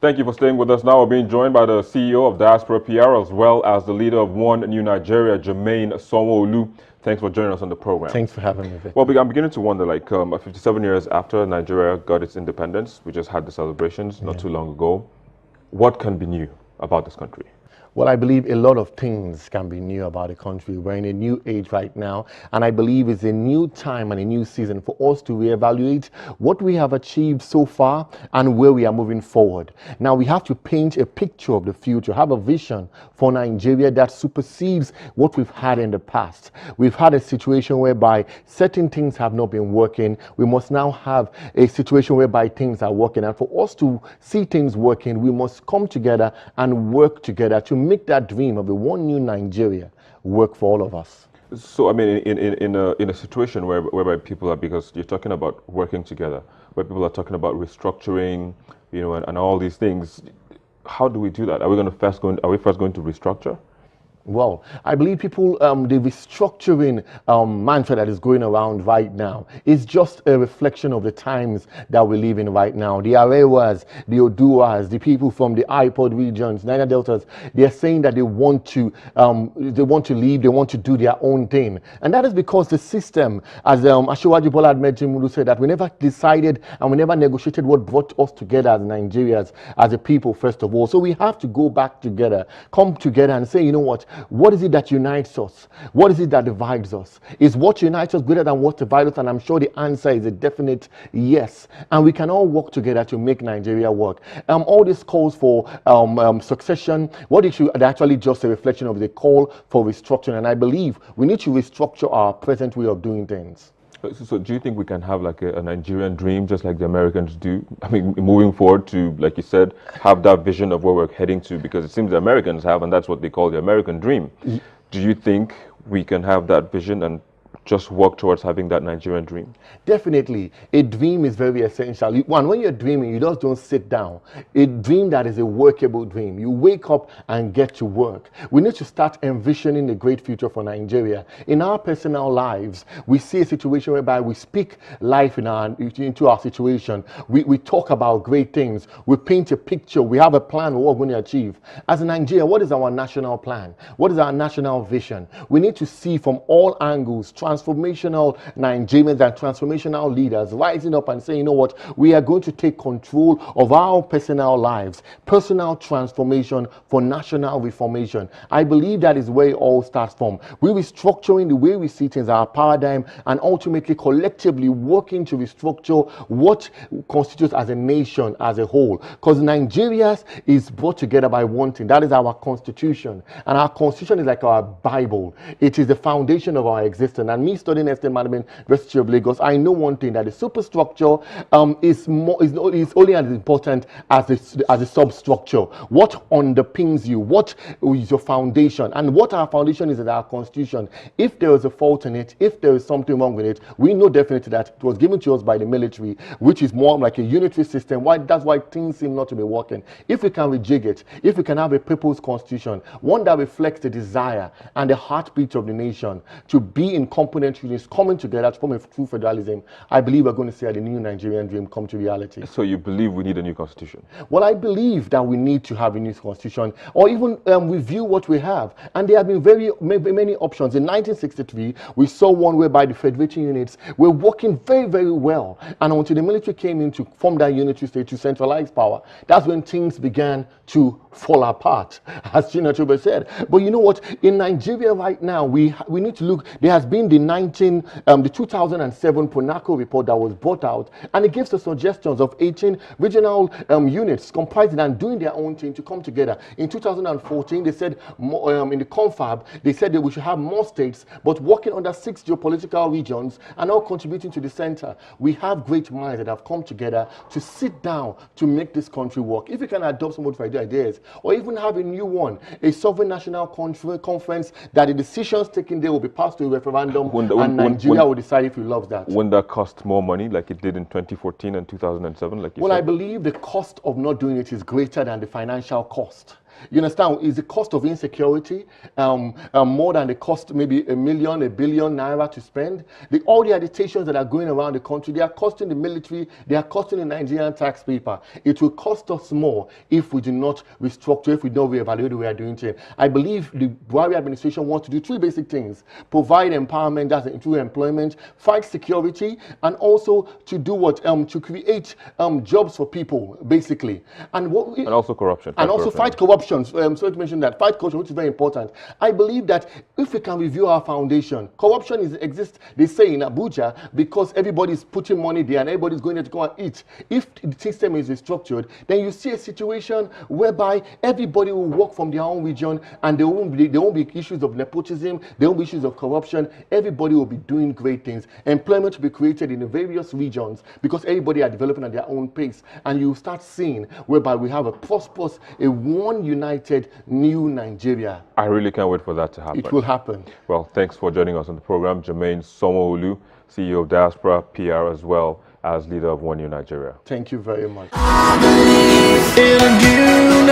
Thank you for staying with us now. We're being joined by the CEO of Diaspora PR as well as the leader of One New Nigeria, Jermaine Sanwoolu. Thanks for joining us on the program. Thanks for having me, Victor. Well, I'm beginning to wonder, 57 years after Nigeria got its independence, we just had the celebrations not too long ago. What can be new about this country? Well, I believe a lot of things can be new about the country. We're in a new age right now, and I believe it's a new time and a new season for us to reevaluate what we have achieved so far and where we are moving forward. Now, we have to paint a picture of the future, have a vision for Nigeria that supersedes what we've had in the past. We've had a situation whereby certain things have not been working. We must now have a situation whereby things are working. And for us to see things working, we must come together and work together to make that dream of a one new Nigeria work for all of us. So, I mean, in a situation whereby people are, because you're talking about working together, where people are talking about restructuring, and all these things, how do we do that? Are we first going to restructure? Well, I believe people, the restructuring mantra that is going around right now is just a reflection of the times that we live in right now. The Arewas, the Oduas, the people from the iPod regions, Niger Deltas, they are saying that they want to leave, they want to do their own thing. And that is because the system, as Asiwaju Bola Ahmed Tinubu said, that we never decided and we never negotiated what brought us together as Nigerians, as a people, first of all. So we have to go back together, come together and say, you know what is it that unites us? What is it that divides us? Is what unites us greater than what divides us? And I'm sure the answer is a definite yes. And we can all work together to make Nigeria work. All these calls for succession, what is actually just a reflection of the call for restructuring. And I believe we need to restructure our present way of doing things. So do you think we can have like a Nigerian dream, just like the Americans do? I mean, moving forward to, like you said, have that vision of where we're heading to, because it seems the Americans have, and that's what they call the American dream. Do you think we can have that vision and just work towards having that Nigerian dream? Definitely. A dream is very essential. When you're dreaming, you just don't sit down. A dream that is a workable dream. You wake up and get to work. We need to start envisioning a great future for Nigeria. In our personal lives, we see a situation whereby we speak life into our situation. We talk about great things. We paint a picture. We have a plan of what we're going to achieve. As a Nigeria, what is our national plan? What is our national vision? We need to see from all angles, transformational Nigerians and transformational leaders rising up and saying, you know what, we are going to take control of our personal lives, personal transformation for national reformation. I believe that is where it all starts from. We're restructuring the way we see things, our paradigm, and ultimately collectively working to restructure what constitutes as a nation as a whole. Because Nigeria is brought together by one thing, that is our constitution. And our constitution is like our Bible. It is the foundation of our existence. And me studying estate management, University of Lagos, I know one thing, that the superstructure is only as important as the substructure. What underpins you? What is your foundation? And what our foundation is our constitution. If there is a fault in it, if there is something wrong with it, we know definitely that it was given to us by the military, which is more like a unitary system. That's why things seem not to be working. If we can rejig it, if we can have a people's constitution, one that reflects the desire and the heartbeat of the nation to be in component units coming together to form a true federalism, I believe we're going to see the new Nigerian dream come to reality. So you believe we need a new constitution? Well, I believe that we need to have a new constitution, or even review what we have. And there have been many options. In 1963, we saw one whereby the federating units were working very, very well. And until the military came in to form that unitary state to centralize power, that's when things began to fall apart, as China Chobe said. But you know what? In Nigeria right now, we need to look. There has been the 2007 PONACO report that was brought out, and it gives the suggestions of 18 regional units comprising and doing their own thing to come together. In 2014, they said in the confab, they said that we should have more states, but working under 6 geopolitical regions and all contributing to the center. We have great minds that have come together to sit down to make this country work. If we can adopt some of the ideas, or even have a new one, a sovereign national conference that the decisions taken there will be passed to a referendum, and Nigeria will decide if it loves that. Wouldn't that cost more money like it did in 2014 and 2007? Like you said? I believe the cost of not doing it is greater than the financial cost. You understand? Is the cost of insecurity more than the cost, maybe $1 billion naira to spend? All the agitations that are going around the country, they are costing the military, they are costing the Nigerian taxpayer. It will cost us more if we do not restructure, if we don't reevaluate what we are doing today. I believe the Buhari administration wants to do three basic things: provide empowerment, that's through employment, fight security, and also to do what? To create jobs for people, basically. And also corruption. And also fight corruption. So to mention that, fight corruption, which is very important. I believe that if we can review our foundation, corruption exists, they say, in Abuja, because everybody's putting money there and everybody's going there to go and eat. If the system is restructured, then you see a situation whereby everybody will work from their own region, and there won't be issues of nepotism, there won't be issues of corruption. Everybody will be doing great things. Employment will be created in the various regions because everybody are developing at their own pace, and you start seeing whereby we have a prosperous, a one united new Nigeria. I really can't wait for that to happen. It will happen. Well, thanks for joining us on the program, Jermaine Sanwoolu, CEO of Diaspora PR, as well as leader of One New Nigeria. Thank you very much. I believe in a new